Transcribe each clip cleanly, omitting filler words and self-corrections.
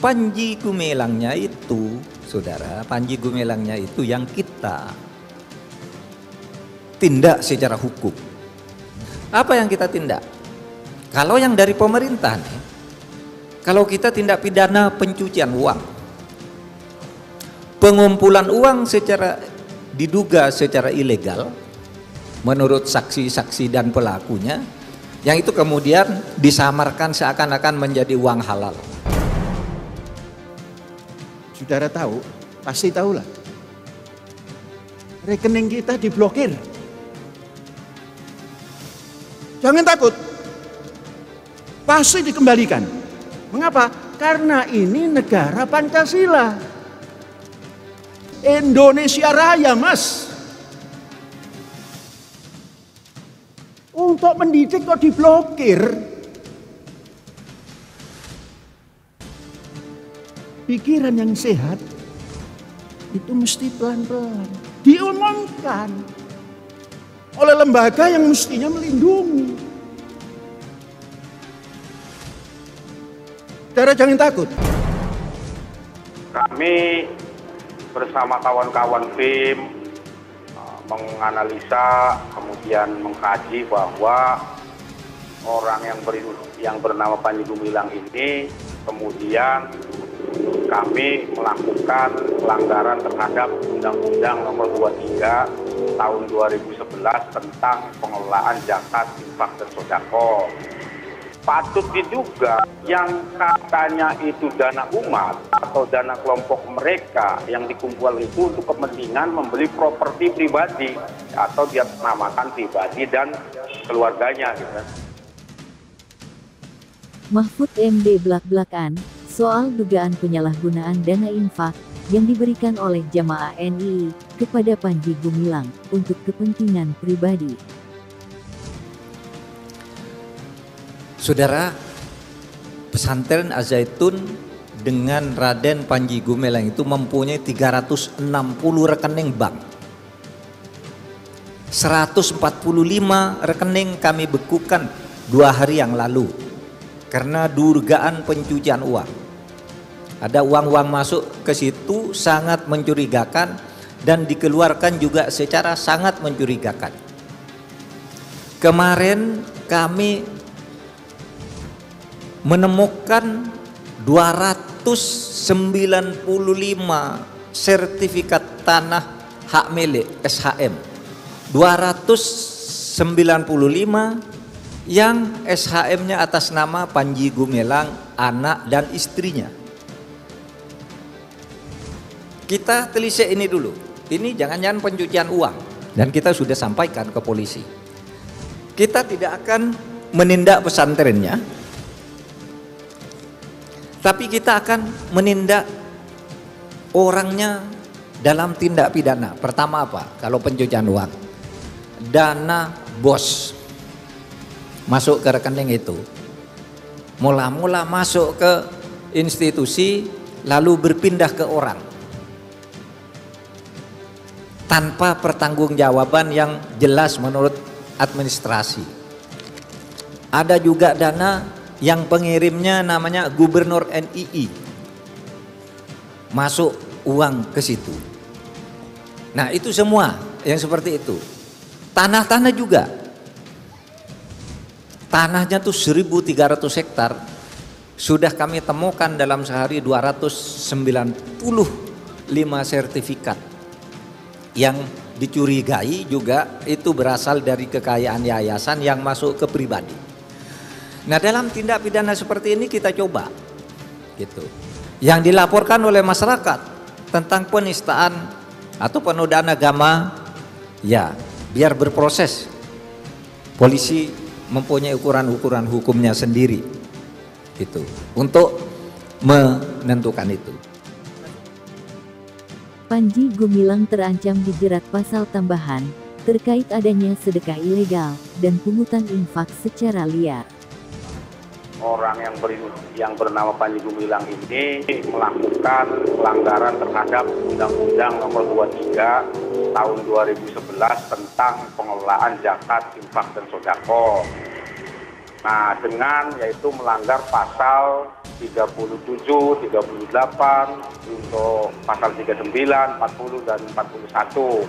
Panji Gumilangnya itu, saudara, Panji Gumilangnya itu yang kita tindak secara hukum. Apa yang kita tindak? Kalau yang dari pemerintah nih, kalau kita tindak pidana pencucian uang, pengumpulan uang secara diduga secara ilegal menurut saksi-saksi dan pelakunya, yang itu kemudian disamarkan seakan-akan menjadi uang halal. Saudara tahu, pasti tahulah. Rekening kita diblokir. Jangan takut. Pasti dikembalikan. Mengapa? Karena ini negara Pancasila. Indonesia Raya, Mas. Untuk mendidik kok diblokir. Pikiran yang sehat itu mesti pelan-pelan diumumkan oleh lembaga yang mestinya melindungi. Saudara jangan takut. Kami bersama kawan-kawan tim menganalisa, kemudian mengkaji bahwa orang yang bernama Panji Gumilang ini kemudian kami melakukan pelanggaran terhadap Undang-Undang Nomor 23 Tahun 2011 tentang pengelolaan zakat, infak, dan sedekah. Patut diduga yang katanya itu dana umat atau dana kelompok mereka yang dikumpul itu untuk kepentingan membeli properti pribadi atau diatasnamakan pribadi dan keluarganya gitu. Mahfud MD belak-belakan soal dugaan penyalahgunaan dana infak yang diberikan oleh jamaah NII kepada Panji Gumilang untuk kepentingan pribadi. Saudara, pesantren Az-Zaitun dengan Raden Panji Gumilang itu mempunyai 360 rekening bank. 145 rekening kami bekukan 2 hari yang lalu karena dugaan pencucian uang. Ada uang-uang masuk ke situ sangat mencurigakan dan dikeluarkan juga secara sangat mencurigakan. Kemarin kami menemukan 295 sertifikat tanah hak milik SHM. 295 yang SHM-nya atas nama Panji Gumilang, anak dan istrinya. Kita telisik ini dulu. Ini jangan-jangan pencucian uang dan kita sudah sampaikan ke polisi. Kita tidak akan menindak pesantrennya, tapi kita akan menindak orangnya dalam tindak pidana. Pertama apa? Kalau pencucian uang, dana bos masuk ke rekening itu, mula-mula masuk ke institusi lalu berpindah ke orang tanpa pertanggungjawaban yang jelas menurut administrasi. Ada juga dana yang pengirimnya namanya Gubernur NII, masuk uang ke situ. Nah itu semua yang seperti itu. Tanah-tanah juga, tanahnya tuh 1.300 hektar, sudah kami temukan dalam sehari 295 sertifikat yang dicurigai juga itu berasal dari kekayaan yayasan yang masuk ke pribadi. Nah dalam tindak pidana seperti ini kita coba gitu. Yang dilaporkan oleh masyarakat tentang penistaan atau penodaan agama, ya biar berproses. Polisi mempunyai ukuran-ukuran hukumnya sendiri gitu untuk menentukan itu. Panji Gumilang terancam dijerat pasal tambahan terkait adanya sedekah ilegal dan pungutan infak secara liar. Orang yang bernama Panji Gumilang ini melakukan pelanggaran terhadap Undang-Undang Nomor 23 Tahun 2011 tentang pengelolaan zakat, infak, dan sedekah. Nah, dengan yaitu melanggar pasal 37, 38, untuk pasal 39, 40, dan 41,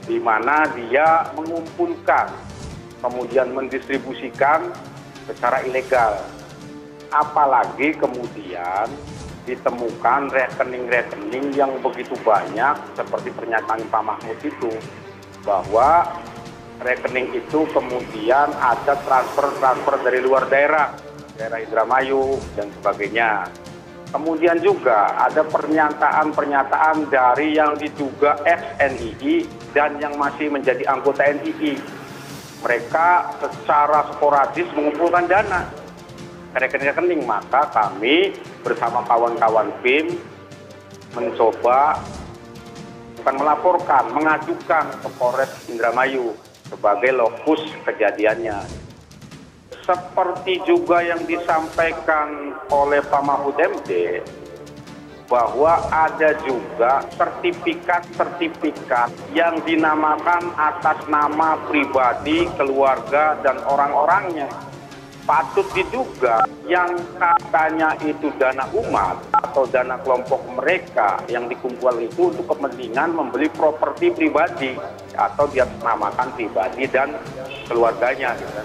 di mana dia mengumpulkan, kemudian mendistribusikan secara ilegal. Apalagi kemudian ditemukan rekening-rekening yang begitu banyak, seperti pernyataan Pak Mahfud itu, bahwa rekening itu kemudian ada transfer dari luar daerah Indramayu dan sebagainya. Kemudian juga ada pernyataan-pernyataan dari yang diduga ex-NII dan yang masih menjadi anggota NII. Mereka secara sporadis mengumpulkan dana ke rekening-rekening. Maka kami bersama kawan-kawan BIM mencoba, bukan melaporkan, mengajukan ke Polres Indramayu sebagai lokus kejadiannya. Seperti juga yang disampaikan oleh Pak Mahfud MD, bahwa ada juga sertifikat-sertifikat yang dinamakan atas nama pribadi, keluarga, dan orang-orangnya. Patut diduga yang katanya itu dana umat atau dana kelompok mereka yang dikumpul itu untuk kepentingan membeli properti pribadi atau dia namakan pribadi dan keluarganya, gitu.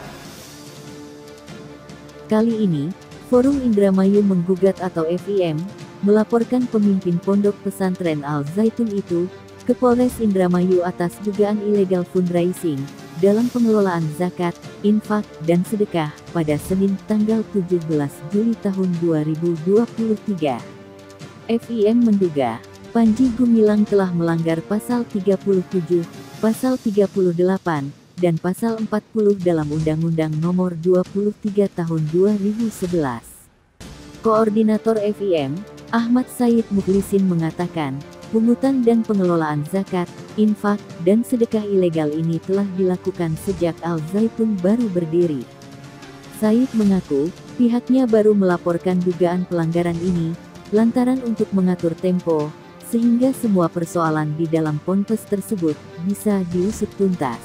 Kali ini, Forum Indramayu Menggugat atau FIM, melaporkan pemimpin Pondok Pesantren Al Zaitun itu ke Polres Indramayu atas dugaan ilegal fundraising dalam pengelolaan zakat, infak, dan sedekah pada Senin tanggal 17 Juli tahun 2023. FIM menduga, Panji Gumilang telah melanggar pasal 37, pasal 38, dan pasal 40 dalam Undang-Undang Nomor 23 Tahun 2011. Koordinator FIM, Ahmad Said Mukhlisin mengatakan, pungutan dan pengelolaan zakat, infak, dan sedekah ilegal ini telah dilakukan sejak Al Zaitun baru berdiri. Said mengaku, pihaknya baru melaporkan dugaan pelanggaran ini, lantaran untuk mengatur tempo, sehingga semua persoalan di dalam ponpes tersebut bisa diusut tuntas.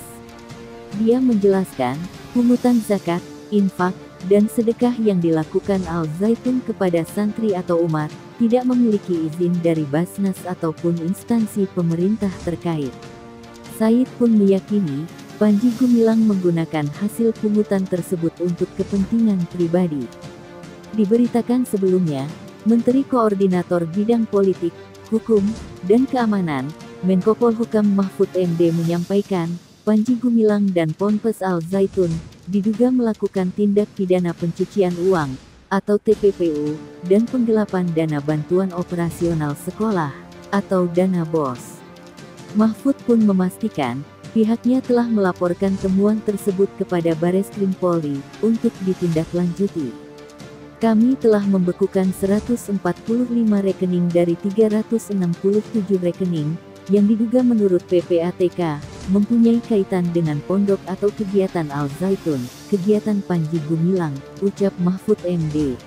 Dia menjelaskan, pungutan zakat, infak, dan sedekah yang dilakukan Al Zaitun kepada santri atau umat, tidak memiliki izin dari Basnas ataupun instansi pemerintah terkait. Said pun meyakini, Panji Gumilang menggunakan hasil pungutan tersebut untuk kepentingan pribadi. Diberitakan sebelumnya, Menteri Koordinator Bidang Politik, Hukum, dan Keamanan, Menko Polhukam Mahfud MD menyampaikan, Panji Gumilang dan Ponpes Al Zaitun diduga melakukan tindak pidana pencucian uang atau TPPU dan penggelapan dana bantuan operasional sekolah atau dana BOS. Mahfud pun memastikan pihaknya telah melaporkan temuan tersebut kepada Bareskrim Polri untuk ditindaklanjuti. Kami telah membekukan 145 rekening dari 367 rekening yang diduga menurut PPATK mempunyai kaitan dengan pondok atau kegiatan Al Zaitun, kegiatan Panji Gumilang, ucap Mahfud MD.